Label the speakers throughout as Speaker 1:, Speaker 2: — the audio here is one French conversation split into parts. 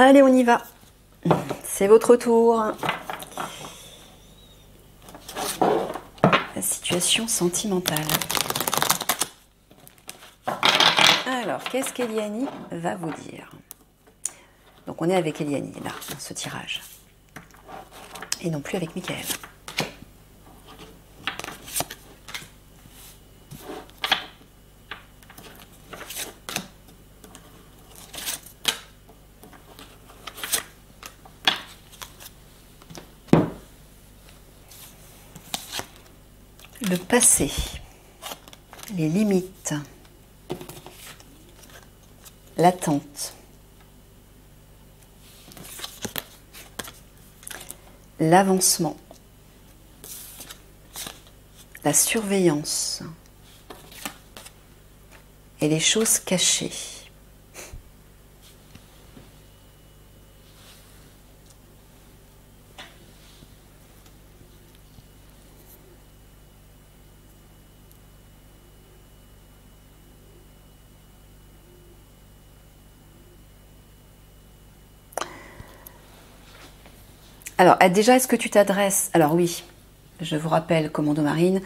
Speaker 1: Allez, on y va. C'est votre tour. La situation sentimentale. Alors, qu'est-ce qu'Eliani va vous dire? Donc, on est avec Eliani, là, dans ce tirage. Et non plus avec Michael. Le passé, les limites, l'attente, l'avancement, la surveillance et les choses cachées. Alors, déjà, est-ce que tu t'adresses... Alors oui, je vous rappelle, commando marine,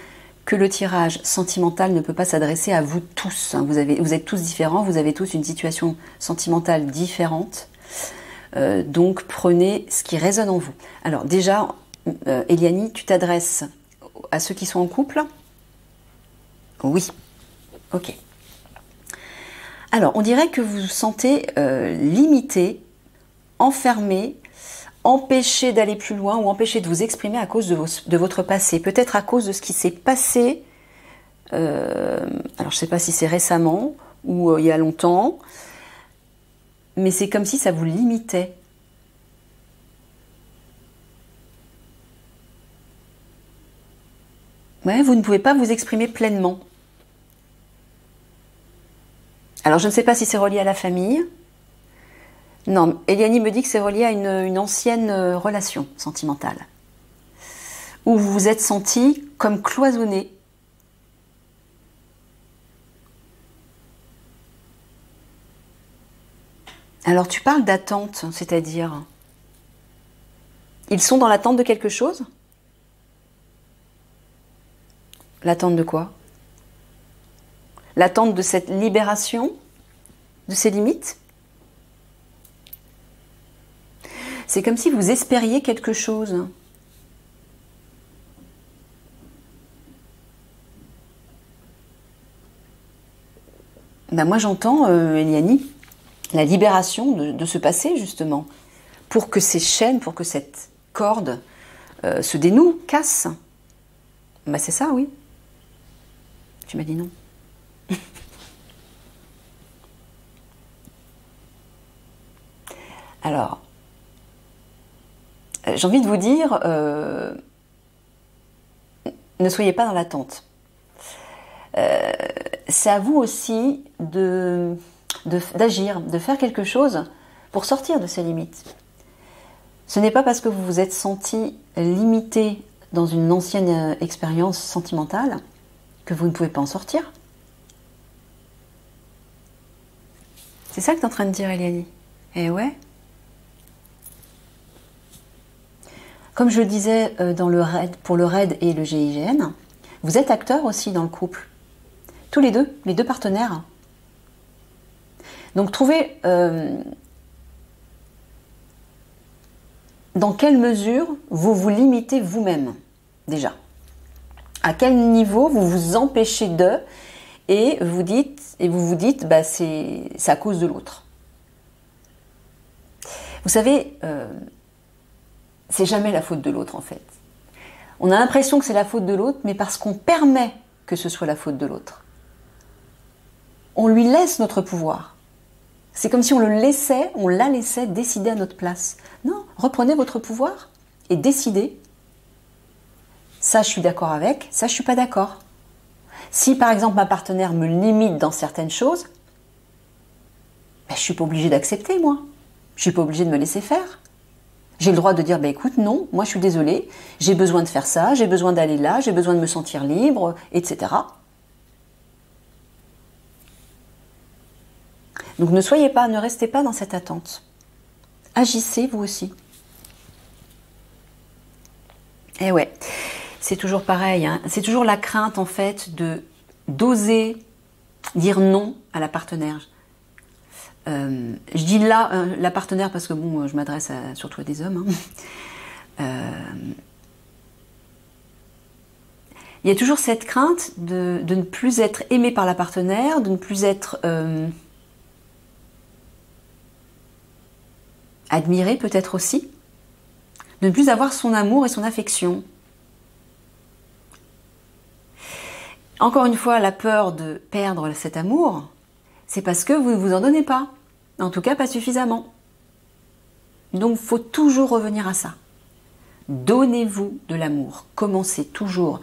Speaker 1: que le tirage sentimental ne peut pas s'adresser à vous tous. Vous êtes tous différents, vous avez tous une situation sentimentale différente. Donc, prenez ce qui résonne en vous. Alors déjà, Eliani, tu t'adresses à ceux qui sont en couple? Oui. Ok. Alors, on dirait que vous vous sentez limité, enfermé, empêché d'aller plus loin ou empêché de vous exprimer à cause de votre passé. Peut-être à cause de ce qui s'est passé, alors je ne sais pas si c'est récemment ou il y a longtemps, mais c'est comme si ça vous limitait. Ouais, vous ne pouvez pas vous exprimer pleinement. Alors je ne sais pas si c'est relié à la famille. Non, Eliani me dit que c'est relié à une ancienne relation sentimentale. Où vous vous êtes senti comme cloisonné. Alors tu parles d'attente, c'est-à-dire... Ils sont dans l'attente de quelque chose? L'attente de quoi? L'attente de cette libération? De ces limites? C'est comme si vous espériez quelque chose. Ben moi j'entends, Eliani, la libération de ce passé justement, pour que ces chaînes, pour que cette corde se dénoue, casse. Ben c'est ça, oui. Tu m'as dit non. Alors, j'ai envie de vous dire, ne soyez pas dans l'attente. C'est à vous aussi d'agir, de faire quelque chose pour sortir de ces limites. Ce n'est pas parce que vous vous êtes senti limité dans une ancienne expérience sentimentale que vous ne pouvez pas en sortir. C'est ça que tu es en train de dire, Eliani. Eh ouais. Comme je le disais pour le RAID et le GIGN, vous êtes acteurs aussi dans le couple. Tous les deux partenaires. Donc trouvez dans quelle mesure vous vous limitez vous-même, déjà. À quel niveau vous vous empêchez de, et vous vous dites, bah, c'est à cause de l'autre. Vous savez, c'est jamais la faute de l'autre en fait. On a l'impression que c'est la faute de l'autre, mais parce qu'on permet que ce soit la faute de l'autre. On lui laisse notre pouvoir. C'est comme si on la laissait décider à notre place. Non, reprenez votre pouvoir et décidez. Ça, je suis d'accord avec, ça, je suis pas d'accord. Si par exemple ma partenaire me limite dans certaines choses, ben, je suis pas obligée d'accepter moi. Je suis pas obligée de me laisser faire. J'ai le droit de dire, bah, écoute, non, moi je suis désolée, j'ai besoin de faire ça, j'ai besoin d'aller là, j'ai besoin de me sentir libre, etc. Donc ne restez pas dans cette attente. Agissez vous aussi. Et ouais, c'est toujours pareil, hein. C'est toujours la crainte en fait de d'oser dire non à la partenaire. Je dis là la partenaire parce que bon, je m'adresse surtout à des hommes. Hein. Il y a toujours cette crainte de ne plus être aimé par la partenaire, de ne plus être admiré peut-être aussi, de ne plus avoir son amour et son affection. Encore une fois, la peur de perdre cet amour, c'est parce que vous ne vous en donnez pas. En tout cas, pas suffisamment. Donc, il faut toujours revenir à ça. Donnez-vous de l'amour. Commencez toujours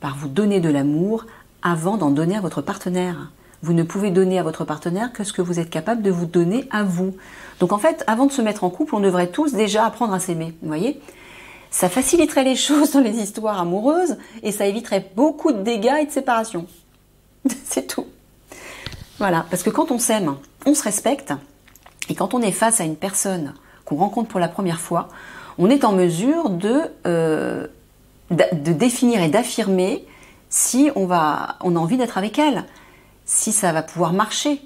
Speaker 1: par vous donner de l'amour avant d'en donner à votre partenaire. Vous ne pouvez donner à votre partenaire que ce que vous êtes capable de vous donner à vous. Donc en fait, avant de se mettre en couple, on devrait tous déjà apprendre à s'aimer. Vous voyez ? Ça faciliterait les choses dans les histoires amoureuses et ça éviterait beaucoup de dégâts et de séparations. C'est tout. Voilà, parce que quand on s'aime, on se respecte. Et quand on est face à une personne qu'on rencontre pour la première fois, on est en mesure de définir et d'affirmer si on a envie d'être avec elle, si ça va pouvoir marcher.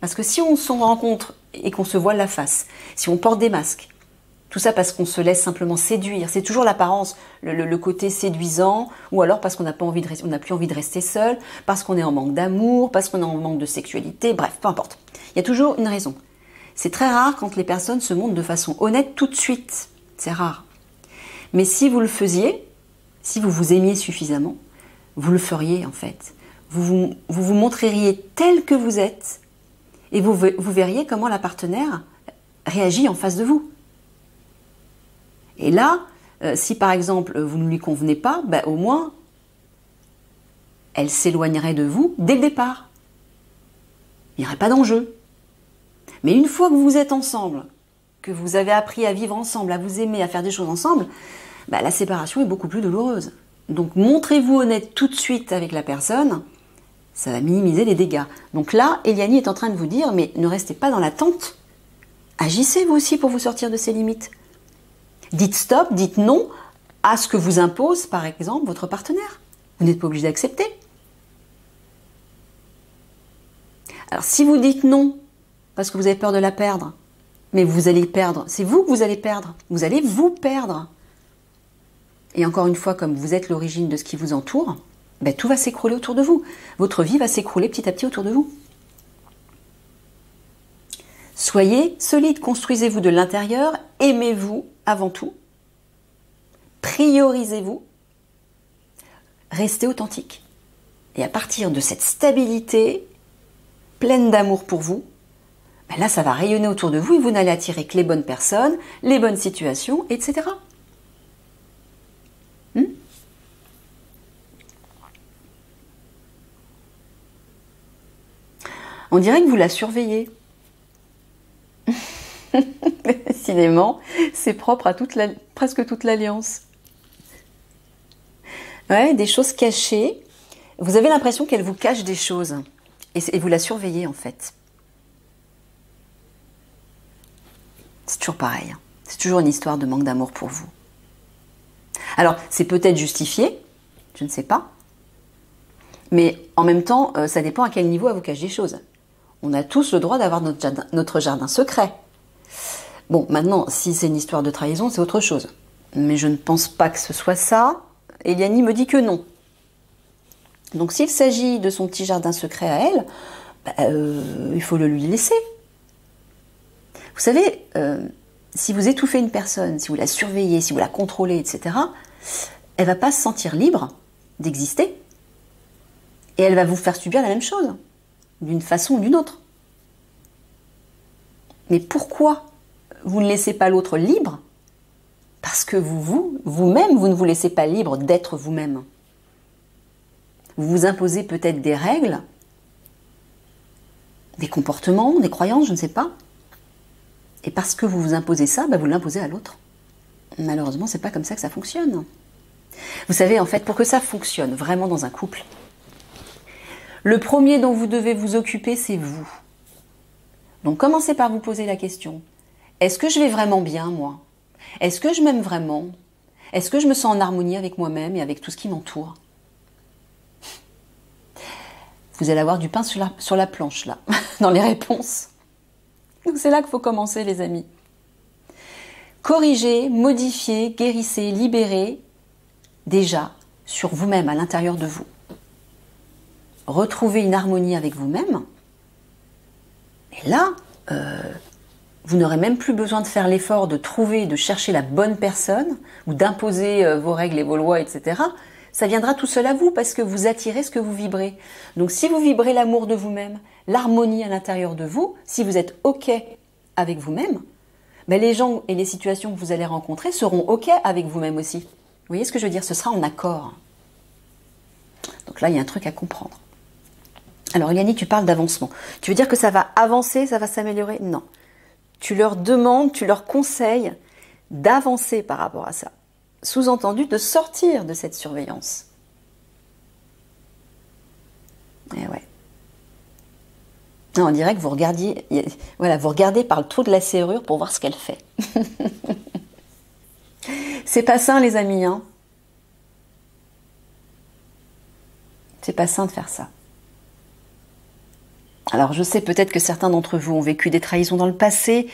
Speaker 1: Parce que si on se rencontre et qu'on se voile la face, si on porte des masques, tout ça parce qu'on se laisse simplement séduire, c'est toujours l'apparence, le côté séduisant, ou alors parce qu'on n'a plus envie de rester seul, parce qu'on est en manque d'amour, parce qu'on est en manque de sexualité, bref, peu importe. Il y a toujours une raison. C'est très rare quand les personnes se montrent de façon honnête tout de suite. C'est rare. Mais si vous le faisiez, si vous vous aimiez suffisamment, vous le feriez en fait. Vous vous montreriez tel que vous êtes et vous verriez comment la partenaire réagit en face de vous. Et là, si par exemple vous ne lui convenez pas, ben, au moins elle s'éloignerait de vous dès le départ. Il n'y aurait pas d'enjeu. Mais une fois que vous êtes ensemble, que vous avez appris à vivre ensemble, à vous aimer, à faire des choses ensemble, ben, la séparation est beaucoup plus douloureuse. Donc montrez-vous honnête tout de suite avec la personne, ça va minimiser les dégâts. Donc là, Eliani est en train de vous dire, mais ne restez pas dans l'attente. Agissez vous aussi pour vous sortir de ces limites. Dites stop, dites non à ce que vous impose, par exemple, votre partenaire. Vous n'êtes pas obligé d'accepter. Alors si vous dites non, parce que vous avez peur de la perdre, mais vous allez perdre, c'est vous que vous allez perdre. Vous allez vous perdre. Et encore une fois, comme vous êtes l'origine de ce qui vous entoure, ben, tout va s'écrouler autour de vous. Votre vie va s'écrouler petit à petit autour de vous. Soyez solide, construisez-vous de l'intérieur, aimez-vous avant tout, priorisez-vous, restez authentique. Et à partir de cette stabilité, pleine d'amour pour vous, ben là ça va rayonner autour de vous et vous n'allez attirer que les bonnes personnes, les bonnes situations, etc. On dirait que vous la surveillez. Décidément, c'est propre à presque toute l'alliance. Ouais, des choses cachées. Vous avez l'impression qu'elle vous cache des choses. Et vous la surveillez en fait. C'est toujours pareil. C'est toujours une histoire de manque d'amour pour vous. Alors, c'est peut-être justifié, je ne sais pas. Mais en même temps, ça dépend à quel niveau elle vous cache des choses. On a tous le droit d'avoir notre jardin secret. Bon, maintenant, si c'est une histoire de trahison, c'est autre chose. Mais je ne pense pas que ce soit ça. Eliani me dit que non. Donc s'il s'agit de son petit jardin secret à elle, il faut le lui laisser. Vous savez, si vous étouffez une personne, si vous la surveillez, si vous la contrôlez, etc., elle ne va pas se sentir libre d'exister. Et elle va vous faire subir la même chose, d'une façon ou d'une autre. Mais pourquoi vous ne laissez pas l'autre libre? Parce que vous-même, vous ne vous laissez pas libre d'être vous-même. Vous vous imposez peut-être des règles, des comportements, des croyances, je ne sais pas. Et parce que vous vous imposez ça, vous l'imposez à l'autre. Malheureusement, c'est pas comme ça que ça fonctionne. Vous savez, en fait, pour que ça fonctionne vraiment dans un couple, le premier dont vous devez vous occuper, c'est vous. Donc commencez par vous poser la question. Est-ce que je vais vraiment bien, moi? Est-ce que je m'aime vraiment? Est-ce que je me sens en harmonie avec moi-même et avec tout ce qui m'entoure? Vous allez avoir du pain sur la planche, là, dans les réponses. Donc c'est là qu'il faut commencer, les amis. Corrigez, modifiez, guérissez, libérez, déjà, sur vous-même, à l'intérieur de vous. Retrouvez une harmonie avec vous-même. Et là, vous n'aurez même plus besoin de faire l'effort de trouver, de chercher la bonne personne, ou d'imposer vos règles et vos lois, etc. Ça viendra tout seul à vous, parce que vous attirez ce que vous vibrez. Donc si vous vibrez l'amour de vous-même, l'harmonie à l'intérieur de vous, si vous êtes OK avec vous-même, ben les gens et les situations que vous allez rencontrer seront OK avec vous-même aussi. Vous voyez ce que je veux dire? Ce sera en accord. Donc là, il y a un truc à comprendre. Alors, Yannick, tu parles d'avancement. Tu veux dire que ça va avancer, ça va s'améliorer? Non. Tu leur demandes, tu leur conseilles d'avancer par rapport à ça. Sous-entendu, de sortir de cette surveillance. Eh ouais. Non, on dirait que vous regardiez, voilà, vous regardez par le trou de la serrure pour voir ce qu'elle fait. C'est pas sain, les amis, hein. C'est pas sain de faire ça. Alors je sais peut-être que certains d'entre vous ont vécu des trahisons dans le passé,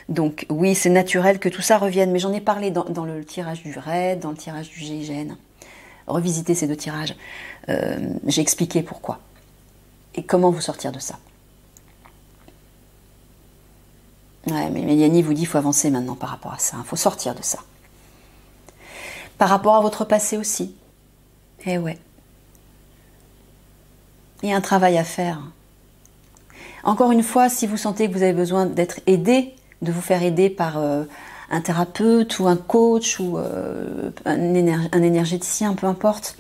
Speaker 1: donc oui, c'est naturel que tout ça revienne, mais j'en ai parlé dans le tirage du RAID, dans le tirage du GIGN. Revisitez ces deux tirages. J'ai expliqué pourquoi. Et comment vous sortir de ça. Ouais, mais Yanni vous dit qu'il faut avancer maintenant par rapport à ça, il faut sortir de ça. Par rapport à votre passé aussi. Eh ouais. Il y a un travail à faire. Encore une fois, si vous sentez que vous avez besoin d'être aidé, de vous faire aider par un thérapeute ou un coach ou un énergéticien, peu importe,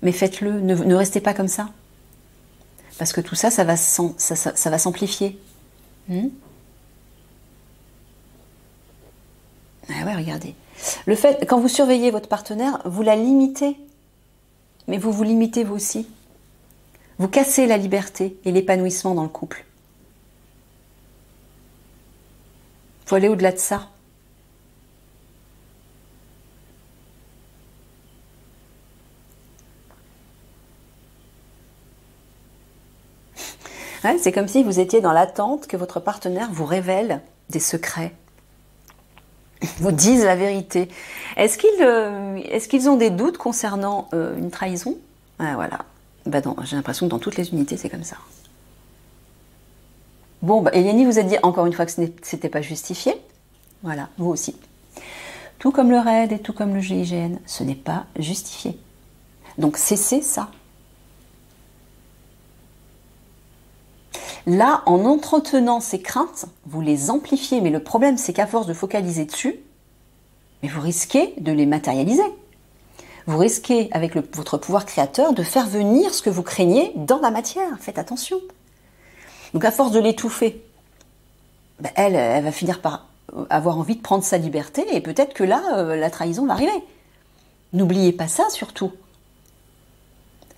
Speaker 1: mais faites-le, ne restez pas comme ça. Parce que tout ça, ça va s'amplifier. Ah ouais, regardez. Le fait, quand vous surveillez votre partenaire, vous la limitez. Mais vous vous limitez vous aussi. Vous cassez la liberté et l'épanouissement dans le couple. Il faut aller au-delà de ça. Ouais, c'est comme si vous étiez dans l'attente que votre partenaire vous révèle des secrets, vous dise la vérité. Est-ce qu'ils ont des doutes concernant une trahison? Ah, voilà. Ben non, j'ai l'impression que dans toutes les unités, c'est comme ça. Bon, bah, Eliane vous a dit encore une fois que c'était pas justifié. Voilà, vous aussi. Tout comme le RAID et tout comme le GIGN, ce n'est pas justifié. Donc cessez ça. Là, en entretenant ces craintes, vous les amplifiez. Mais le problème, c'est qu'à force de focaliser dessus, mais vous risquez de les matérialiser. Vous risquez, avec votre pouvoir créateur, de faire venir ce que vous craignez dans la matière. Faites attention. Donc à force de l'étouffer, ben elle va finir par avoir envie de prendre sa liberté et peut-être que là, la trahison va arriver. N'oubliez pas ça surtout.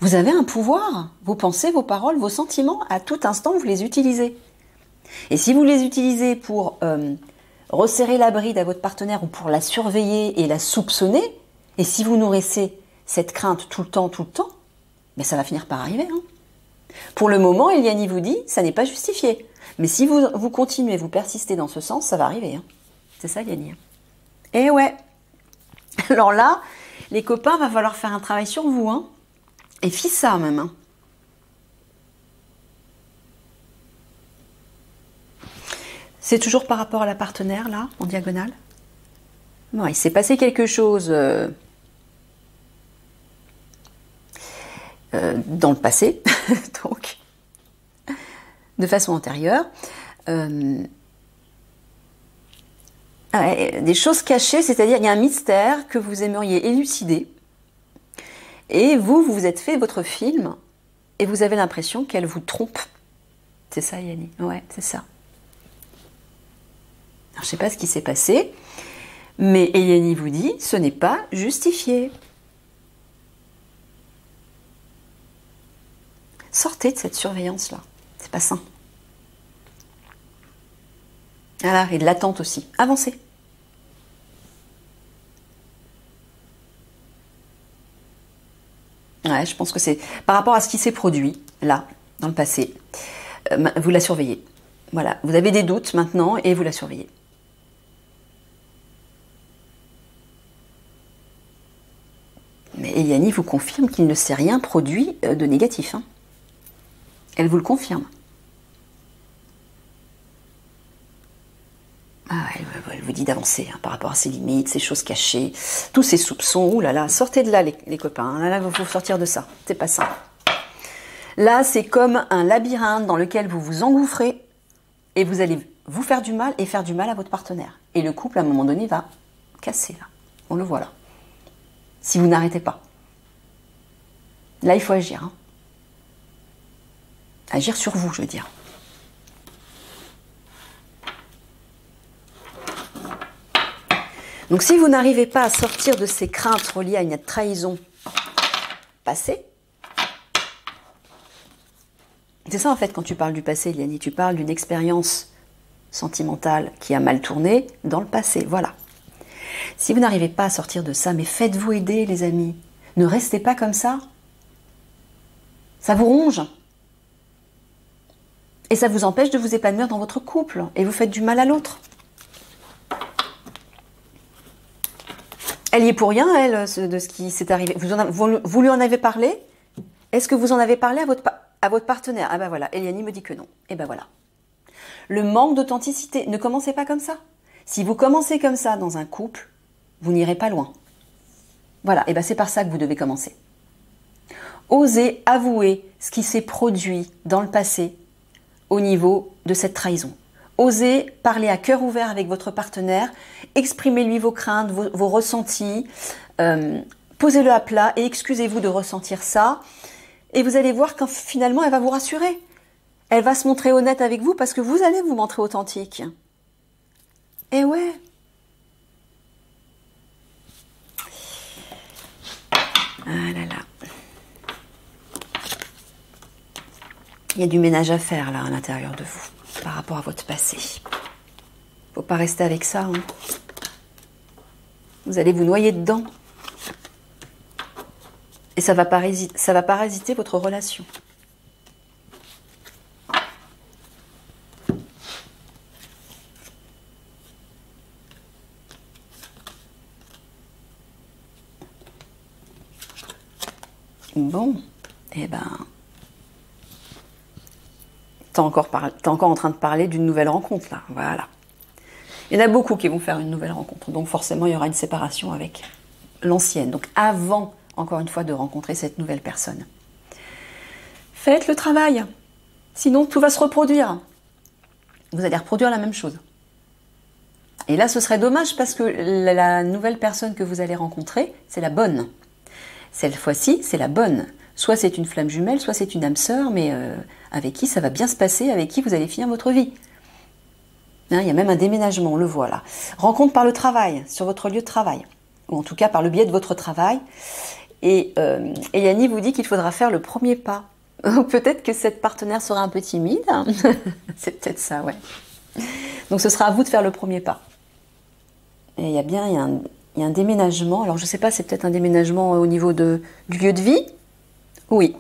Speaker 1: Vous avez un pouvoir. Vos pensées, vos paroles, vos sentiments, à tout instant, vous les utilisez. Et si vous les utilisez pour resserrer la bride à votre partenaire ou pour la surveiller et la soupçonner, et si vous nourrissez cette crainte tout le temps, ben ça va finir par arriver. Hein. Pour le moment, Eliane vous dit, ça n'est pas justifié. Mais si vous continuez, vous persistez dans ce sens, ça va arriver. Hein. C'est ça, Eliane. Et ouais. Alors là, les copains, va falloir faire un travail sur vous. Hein. Et ça même. Hein. C'est toujours par rapport à la partenaire, là, en diagonale. Bon, il s'est passé quelque chose dans le passé, donc, de façon antérieure. Des choses cachées, c'est-à-dire il y a un mystère que vous aimeriez élucider. Et vous vous êtes fait votre film et vous avez l'impression qu'elle vous trompe. C'est ça, Yanni? Ouais, c'est ça. Alors, je ne sais pas ce qui s'est passé, mais Yanni vous dit, ce n'est pas justifié. Sortez de cette surveillance-là. C'est pas sain. Voilà, et de l'attente aussi. Avancez. Ouais, je pense que c'est par rapport à ce qui s'est produit, là, dans le passé. Vous la surveillez. Voilà, vous avez des doutes maintenant et vous la surveillez. Mais Eliani vous confirme qu'il ne s'est rien produit de négatif. Hein. Elle vous le confirme. Ah, elle vous dit d'avancer hein, par rapport à ses limites, ses choses cachées, tous ses soupçons. Ouh là là, sortez de là les copains. Là, il faut sortir de ça. C'est pas ça. Là, c'est comme un labyrinthe dans lequel vous vous engouffrez et vous allez vous faire du mal et faire du mal à votre partenaire. Et le couple, à un moment donné, va casser là. On le voit là. Si vous n'arrêtez pas. Là, il faut agir. Hein. Agir sur vous, je veux dire. Donc si vous n'arrivez pas à sortir de ces craintes reliées à une trahison passée, c'est ça en fait quand tu parles du passé, Liani, tu parles d'une expérience sentimentale qui a mal tourné dans le passé, voilà. Si vous n'arrivez pas à sortir de ça, mais faites-vous aider les amis, ne restez pas comme ça. Ça vous ronge. Et ça vous empêche de vous épanouir dans votre couple, et vous faites du mal à l'autre. Elle y est pour rien, elle, de ce qui s'est arrivé. Vous lui en avez parlé? Est-ce que vous en avez parlé à votre partenaire? Ah ben voilà, Eliani me dit que non. Et ben voilà. Le manque d'authenticité, ne commencez pas comme ça. Si vous commencez comme ça dans un couple, vous n'irez pas loin. Voilà, et ben c'est par ça que vous devez commencer. Osez avouer ce qui s'est produit dans le passé au niveau de cette trahison. Osez parler à cœur ouvert avec votre partenaire, exprimez-lui vos craintes, vos ressentis, posez-le à plat et excusez-vous de ressentir ça. Et vous allez voir quand finalement elle va vous rassurer. Elle va se montrer honnête avec vous parce que vous allez vous montrer authentique. Et ouais. Ah là là. Il y a du ménage à faire là à l'intérieur de vous. Par rapport à votre passé. Faut pas rester avec ça. Hein. Vous allez vous noyer dedans. Et ça va parasiter votre relation. Bon, eh ben... T'es encore en train de parler d'une nouvelle rencontre, là. Voilà. Il y en a beaucoup qui vont faire une nouvelle rencontre. Donc forcément, il y aura une séparation avec l'ancienne. Donc avant, encore une fois, de rencontrer cette nouvelle personne. Faites le travail. Sinon, tout va se reproduire. Vous allez reproduire la même chose. Et là, ce serait dommage parce que la nouvelle personne que vous allez rencontrer, c'est la bonne. Cette fois-ci, c'est la bonne. Soit c'est une flamme jumelle, soit c'est une âme sœur, mais avec qui ça va bien se passer, avec qui vous allez finir votre vie. Hein, il y a même un déménagement, on le voit là. Rencontre par le travail, sur votre lieu de travail. Ou en tout cas par le biais de votre travail. Et Yanni vous dit qu'il faudra faire le premier pas. Peut-être que cette partenaire sera un peu timide. C'est peut-être ça, ouais. Donc ce sera à vous de faire le premier pas. Et il y a un déménagement. Alors je ne sais pas, c'est peut-être un déménagement au niveau du lieu de vie. Oui.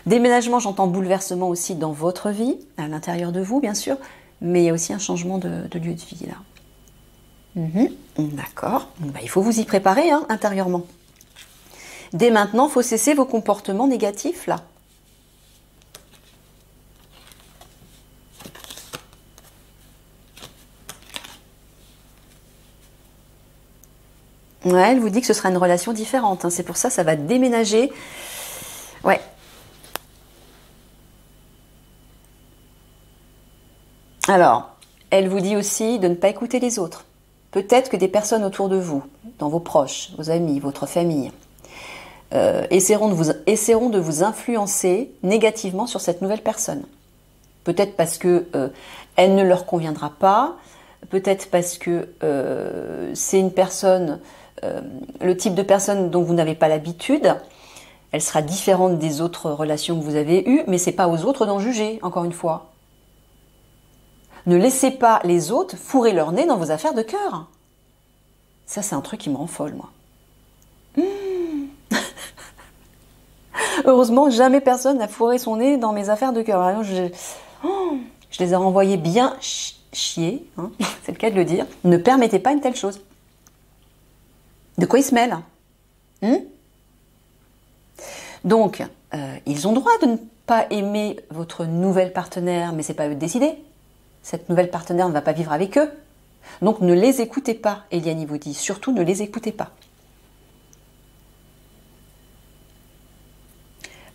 Speaker 1: Déménagement, j'entends bouleversement aussi dans votre vie, à l'intérieur de vous, bien sûr, mais il y a aussi un changement de lieu de vie, là. D'accord. Bah, il faut vous y préparer, hein, intérieurement. Dès maintenant, il faut cesser vos comportements négatifs, là. Ouais, elle vous dit que ce sera une relation différente, hein. C'est pour ça, ça va déménager. Ouais. Alors, elle vous dit aussi de ne pas écouter les autres. Peut-être que des personnes autour de vous, dans vos proches, vos amis, votre famille, essaieront de vous influencer négativement sur cette nouvelle personne. Peut-être parce que elle ne leur conviendra pas, peut-être parce que c'est une personne, le type de personne dont vous n'avez pas l'habitude. Elle sera différente des autres relations que vous avez eues, mais c'est pas aux autres d'en juger, encore une fois. Ne laissez pas les autres fourrer leur nez dans vos affaires de cœur. Ça, c'est un truc qui me rend folle, moi. Heureusement, jamais personne n'a fourré son nez dans mes affaires de cœur. Alors, je les ai renvoyés bien chier, hein, c'est le cas de le dire. Ne permettez pas une telle chose. De quoi ils se mêlent? Donc, ils ont droit de ne pas aimer votre nouvelle partenaire, mais c'est pas eux de décider. Cette nouvelle partenaire ne va pas vivre avec eux. Donc, ne les écoutez pas, Eliane vous dit. Surtout, ne les écoutez pas.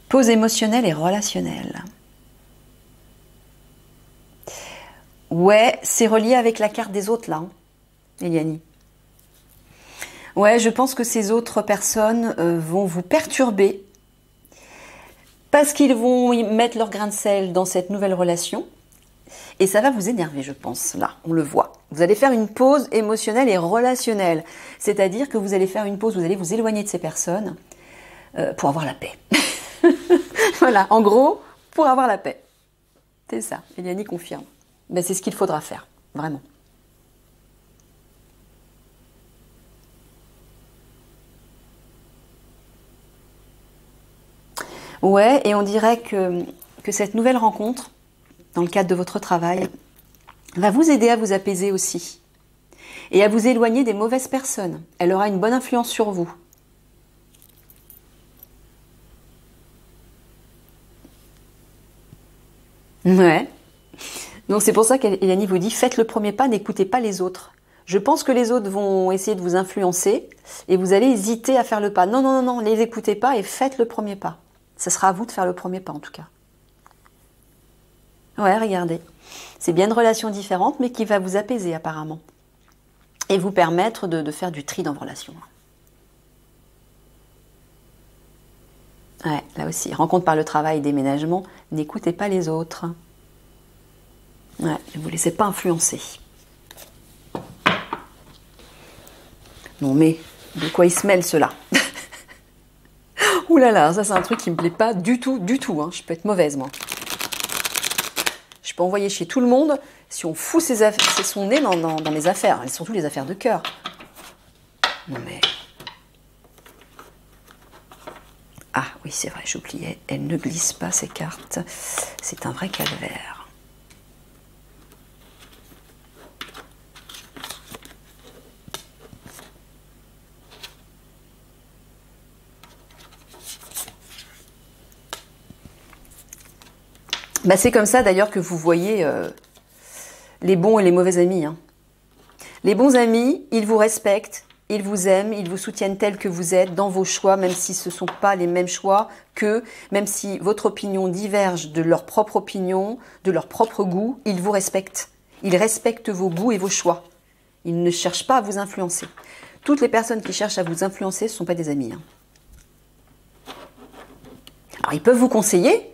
Speaker 1: Pause émotionnelle et relationnelle. Ouais, c'est relié avec la carte des autres, là, hein, Eliane. Ouais, je pense que ces autres personnes vont vous perturber parce qu'ils vont y mettre leur grain de sel dans cette nouvelle relation et ça va vous énerver, je pense. Là, on le voit. Vous allez faire une pause émotionnelle et relationnelle, c'est-à-dire que vous allez faire une pause, vous allez vous éloigner de ces personnes pour avoir la paix. Voilà, en gros, pour avoir la paix. C'est ça, Eliane confirme. Ben, c'est ce qu'il faudra faire, vraiment. Ouais, et on dirait que cette nouvelle rencontre, dans le cadre de votre travail, va vous aider à vous apaiser aussi. Et à vous éloigner des mauvaises personnes. Elle aura une bonne influence sur vous. Ouais. Donc c'est pour ça qu'Eliane vous dit, faites le premier pas, n'écoutez pas les autres. Je pense que les autres vont essayer de vous influencer et vous allez hésiter à faire le pas. Non, non, non, non, ne les écoutez pas et faites le premier pas. Ce sera à vous de faire le premier pas en tout cas. Ouais, regardez. C'est bien une relation différente mais qui va vous apaiser apparemment. Et vous permettre de faire du tri dans vos relations. Ouais, là aussi, rencontre par le travail, déménagement, n'écoutez pas les autres. Ouais, ne vous laissez pas influencer. Non mais, de quoi ils se mêlent ceux-là? Ouh là là, ça c'est un truc qui me plaît pas du tout, du tout. Hein. Je peux être mauvaise moi. Je peux envoyer chez tout le monde si on fout son nez dans mes affaires, et surtout les affaires de cœur. Non mais... Ah oui, c'est vrai, j'oubliais. Elle ne glisse pas ces cartes. C'est un vrai calvaire. Bah, c'est comme ça d'ailleurs que vous voyez les bons et les mauvais amis. Hein. Les bons amis, ils vous respectent, ils vous aiment, ils vous soutiennent tel que vous êtes dans vos choix, même si ce ne sont pas les mêmes choix qu'eux, même si votre opinion diverge de leur propre opinion, de leur propre goût, ils vous respectent. Ils respectent vos goûts et vos choix. Ils ne cherchent pas à vous influencer. Toutes les personnes qui cherchent à vous influencer, ce ne sont pas des amis. Hein. Alors, ils peuvent vous conseiller,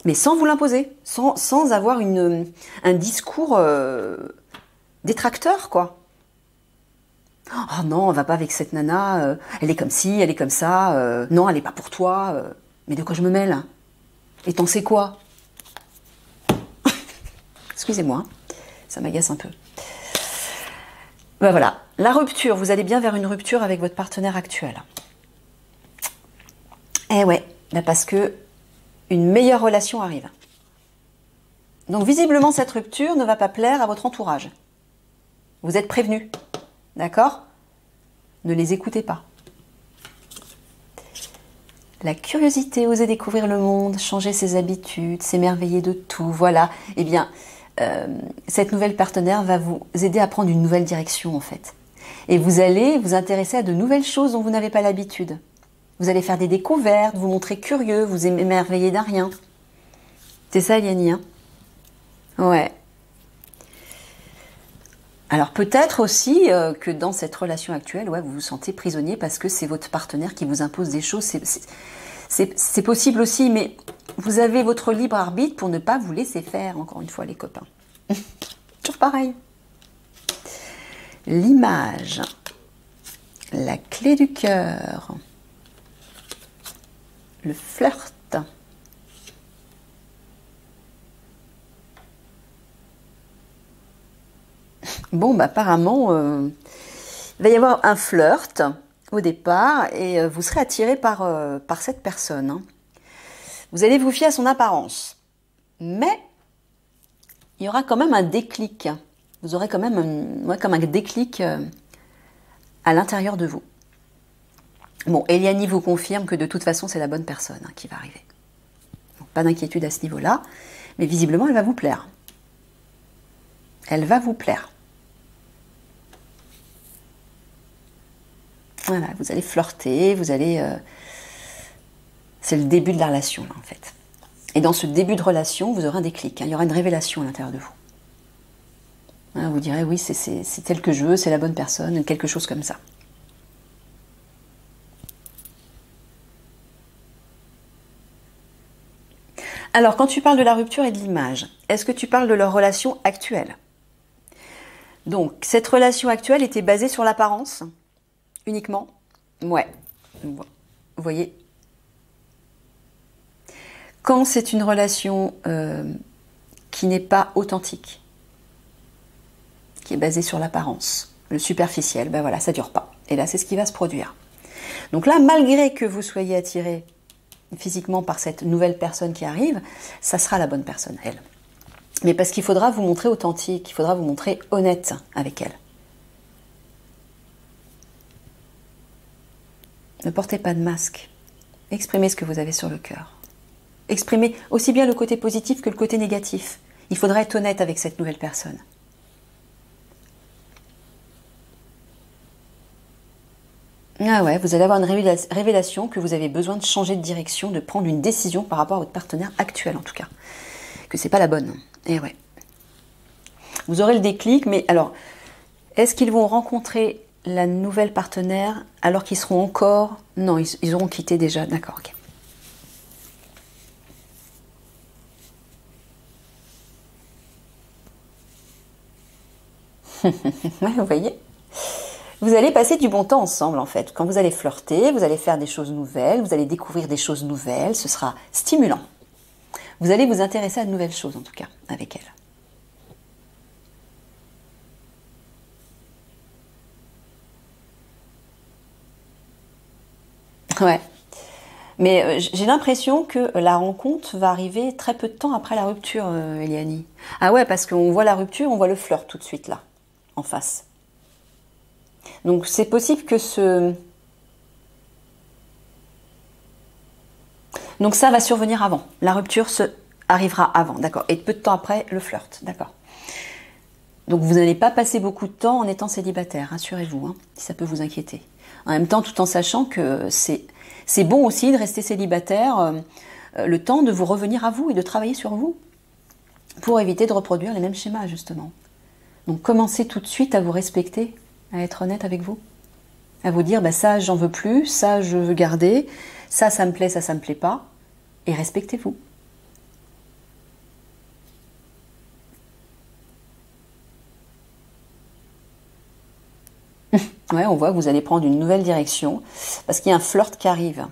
Speaker 1: mais sans vous l'imposer, sans avoir un discours détracteur, quoi. Oh non, on va pas avec cette nana, elle est comme ci, elle est comme ça, non, elle est pas pour toi, mais de quoi je me mêle? Et t'en sais quoi? Excusez-moi, ça m'agace un peu. Ben voilà, la rupture, vous allez bien vers une rupture avec votre partenaire actuel. Eh ouais, ben parce que une meilleure relation arrive. Donc visiblement, cette rupture ne va pas plaire à votre entourage. Vous êtes prévenus, d'accord? Ne les écoutez pas. La curiosité, oser découvrir le monde, changer ses habitudes, s'émerveiller de tout, voilà. Eh bien, cette nouvelle partenaire va vous aider à prendre une nouvelle direction, en fait. Et vous allez vous intéresser à de nouvelles choses dont vous n'avez pas l'habitude. Vous allez faire des découvertes, vous montrer curieux, vous émerveiller d'un rien. C'est ça, Eliane, hein? Ouais. Alors peut-être aussi que dans cette relation actuelle, ouais, vous vous sentez prisonnier parce que c'est votre partenaire qui vous impose des choses. C'est possible aussi, mais vous avez votre libre arbitre pour ne pas vous laisser faire, encore une fois, les copains. Toujours pareil. L'image. La clé du cœur. Le flirt. Bon, bah, apparemment, il va y avoir un flirt au départ et vous serez attiré par cette personne. Hein. Vous allez vous fier à son apparence. Mais il y aura quand même un déclic. Vous aurez quand même comme un déclic à l'intérieur de vous. Bon, Eliani vous confirme que de toute façon, c'est la bonne personne qui va arriver. Donc, pas d'inquiétude à ce niveau-là. Mais visiblement, elle va vous plaire. Elle va vous plaire. Voilà, vous allez flirter, vous allez... c'est le début de la relation, là, en fait. Et dans ce début de relation, vous aurez un déclic. Hein, il y aura une révélation à l'intérieur de vous. Voilà, vous direz, oui, c'est tel que je veux, c'est la bonne personne, quelque chose comme ça. Alors, quand tu parles de la rupture et de l'image, est-ce que tu parles de leur relation actuelle? Donc, cette relation actuelle était basée sur l'apparence uniquement? Ouais. Vous voyez? Quand c'est une relation qui n'est pas authentique, qui est basée sur l'apparence, le superficiel, ben voilà, ça ne dure pas. Et là, c'est ce qui va se produire. Donc là, malgré que vous soyez attiré physiquement par cette nouvelle personne qui arrive, ça sera la bonne personne, elle. Mais parce qu'il faudra vous montrer authentique, il faudra vous montrer honnête avec elle. Ne portez pas de masque. Exprimez ce que vous avez sur le cœur. Exprimez aussi bien le côté positif que le côté négatif. Il faudra être honnête avec cette nouvelle personne. Ah ouais, vous allez avoir une révélation que vous avez besoin de changer de direction, de prendre une décision par rapport à votre partenaire actuel en tout cas. Que c'est pas la bonne. Et ouais. Vous aurez le déclic, mais alors, est-ce qu'ils vont rencontrer la nouvelle partenaire alors qu'ils seront encore... Non, ils auront quitté déjà. D'accord, ok. Ouais, vous voyez, vous allez passer du bon temps ensemble en fait. Quand vous allez flirter, vous allez faire des choses nouvelles, vous allez découvrir des choses nouvelles, ce sera stimulant. Vous allez vous intéresser à de nouvelles choses en tout cas avec elle. Ouais. Mais j'ai l'impression que la rencontre va arriver très peu de temps après la rupture, Eliani. Ah ouais, parce qu'on voit la rupture, on voit le flirt tout de suite là, en face. Donc c'est possible que ce... Donc ça va survenir avant. La rupture arrivera avant, d'accord. Et peu de temps après, le flirt, d'accord. Donc vous n'allez pas passer beaucoup de temps en étant célibataire, rassurez-vous, hein, si ça peut vous inquiéter. En même temps, tout en sachant que c'est bon aussi de rester célibataire, le temps de vous revenir à vous et de travailler sur vous, pour éviter de reproduire les mêmes schémas, justement. Donc commencez tout de suite à vous respecter, à être honnête avec vous, à vous dire, bah, ça j'en veux plus, ça je veux garder, ça me plaît, ça me plaît pas, et respectez-vous. Ouais, on voit que vous allez prendre une nouvelle direction, parce qu'il y a un flirt qui arrive.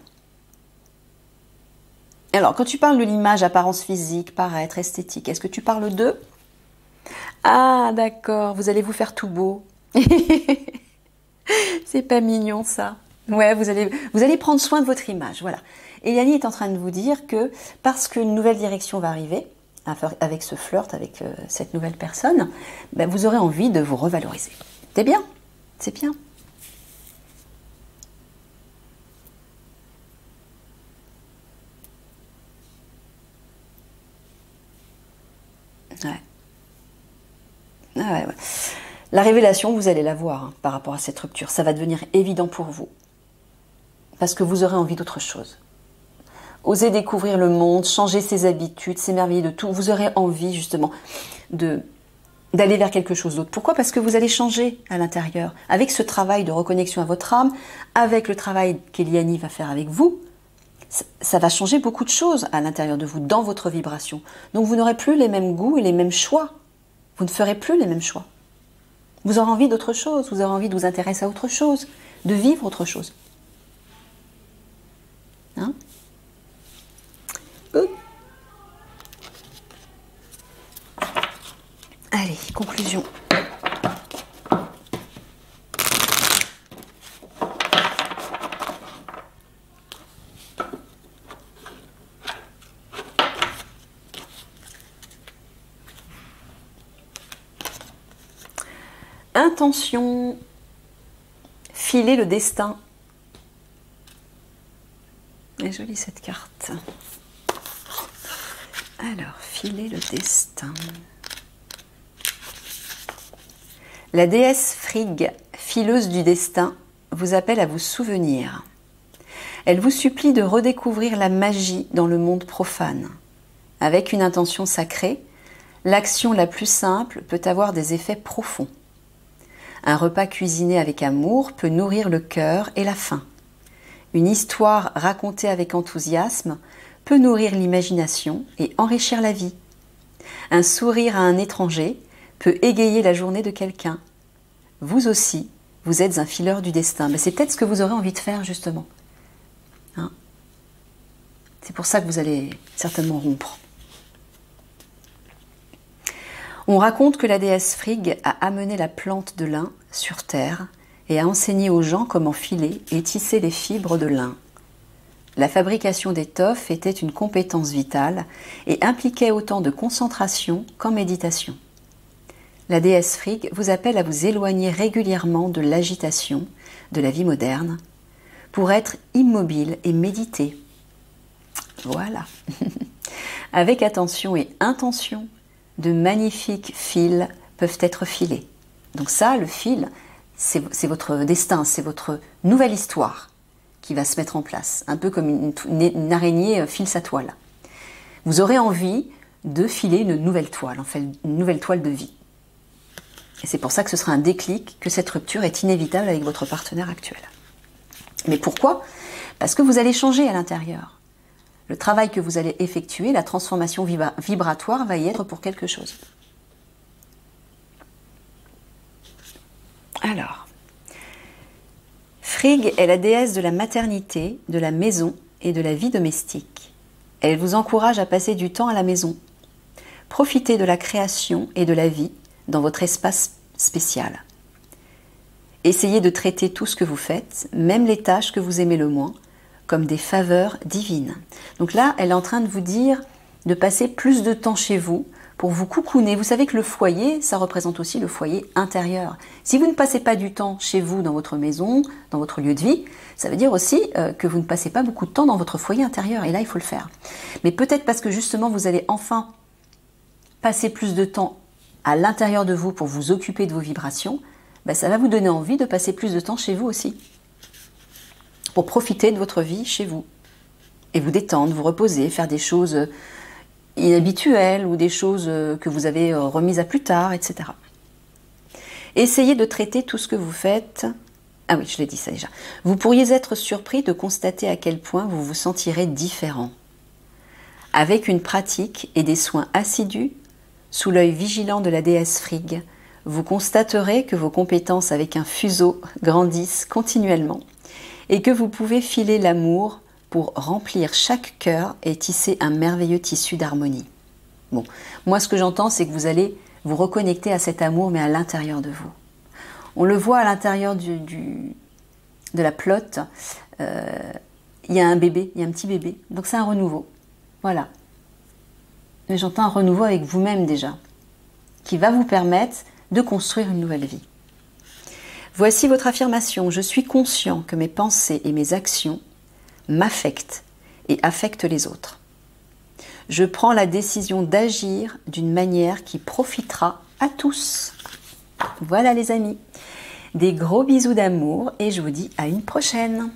Speaker 1: Alors, quand tu parles de l'image, apparence physique, paraître, esthétique, est-ce que tu parles d'eux? Ah, d'accord, vous allez vous faire tout beau. C'est pas mignon, ça. Ouais, vous allez prendre soin de votre image, voilà. Eliani est en train de vous dire que, parce qu'une nouvelle direction va arriver, avec ce flirt, avec cette nouvelle personne, ben, vous aurez envie de vous revaloriser. C'est bien, c'est bien. Ouais. Ah ouais, ouais. La révélation, vous allez la voir hein, par rapport à cette rupture. Ça va devenir évident pour vous. Parce que vous aurez envie d'autre chose. Osez découvrir le monde, changer ses habitudes, s'émerveiller de tout. Vous aurez envie justement d'aller vers quelque chose d'autre. Pourquoi? Parce que vous allez changer à l'intérieur. Avec ce travail de reconnexion à votre âme, avec le travail qu'Eliani va faire avec vous, ça va changer beaucoup de choses à l'intérieur de vous, dans votre vibration. Donc vous n'aurez plus les mêmes goûts et les mêmes choix. Vous ne ferez plus les mêmes choix. Vous aurez envie d'autre chose, vous aurez envie de vous intéresser à autre chose, de vivre autre chose. Hein? Allez, conclusion. intention, filer le destin. Elle est jolie cette carte. Alors, filer le destin. La déesse Frigg, fileuse du destin, vous appelle à vous souvenir. Elle vous supplie de redécouvrir la magie dans le monde profane. Avec une intention sacrée, l'action la plus simple peut avoir des effets profonds. Un repas cuisiné avec amour peut nourrir le cœur et la faim. Une histoire racontée avec enthousiasme peut nourrir l'imagination et enrichir la vie. Un sourire à un étranger peut égayer la journée de quelqu'un. Vous aussi, vous êtes un fileur du destin. Mais c'est peut-être ce que vous aurez envie de faire justement. Hein? C'est pour ça que vous allez certainement rompre. On raconte que la déesse Frigg a amené la plante de lin sur terre et a enseigné aux gens comment filer et tisser les fibres de lin. La fabrication d'étoffes était une compétence vitale et impliquait autant de concentration qu'en méditation. La déesse Frigg vous appelle à vous éloigner régulièrement de l'agitation de la vie moderne pour être immobile et méditer. Voilà. Avec attention et intention, de magnifiques fils peuvent être filés. Donc ça, le fil, c'est votre destin, c'est votre nouvelle histoire qui va se mettre en place. Un peu comme une araignée file sa toile. Vous aurez envie de filer une nouvelle toile, en fait, une nouvelle toile de vie. Et c'est pour ça que ce sera un déclic, que cette rupture est inévitable avec votre partenaire actuel. Mais pourquoi? Parce que vous allez changer à l'intérieur. Le travail que vous allez effectuer, la transformation vibratoire va y être pour quelque chose. Alors, Frigg est la déesse de la maternité, de la maison et de la vie domestique. Elle vous encourage à passer du temps à la maison. Profitez de la création et de la vie dans votre espace spécial. Essayez de traiter tout ce que vous faites, même les tâches que vous aimez le moins, comme des faveurs divines. Donc là, elle est en train de vous dire de passer plus de temps chez vous pour vous coucouner. Vous savez que le foyer, ça représente aussi le foyer intérieur. Si vous ne passez pas du temps chez vous, dans votre maison, dans votre lieu de vie, ça veut dire aussi que vous ne passez pas beaucoup de temps dans votre foyer intérieur. Et là, il faut le faire. Mais peut-être parce que justement, vous allez enfin passer plus de temps à l'intérieur de vous pour vous occuper de vos vibrations, ben ça va vous donner envie de passer plus de temps chez vous aussi. Pour profiter de votre vie chez vous. Et vous détendre, vous reposer, faire des choses inhabituelles ou des choses que vous avez remises à plus tard, etc. Essayez de traiter tout ce que vous faites. Ah oui, je l'ai dit ça déjà. Vous pourriez être surpris de constater à quel point vous vous sentirez différent. Avec une pratique et des soins assidus, sous l'œil vigilant de la déesse Frigg, vous constaterez que vos compétences avec un fuseau grandissent continuellement et que vous pouvez filer l'amour pour remplir chaque cœur et tisser un merveilleux tissu d'harmonie. Bon, moi ce que j'entends, c'est que vous allez vous reconnecter à cet amour, mais à l'intérieur de vous. On le voit à l'intérieur de la plotte, il y a un bébé, il y a un petit bébé, donc c'est un renouveau. Voilà. Mais j'entends un renouveau avec vous-même déjà, qui va vous permettre de construire une nouvelle vie. Voici votre affirmation. Je suis conscient que mes pensées et mes actions m'affectent et affectent les autres. Je prends la décision d'agir d'une manière qui profitera à tous. Voilà les amis. Des gros bisous d'amour et je vous dis à une prochaine.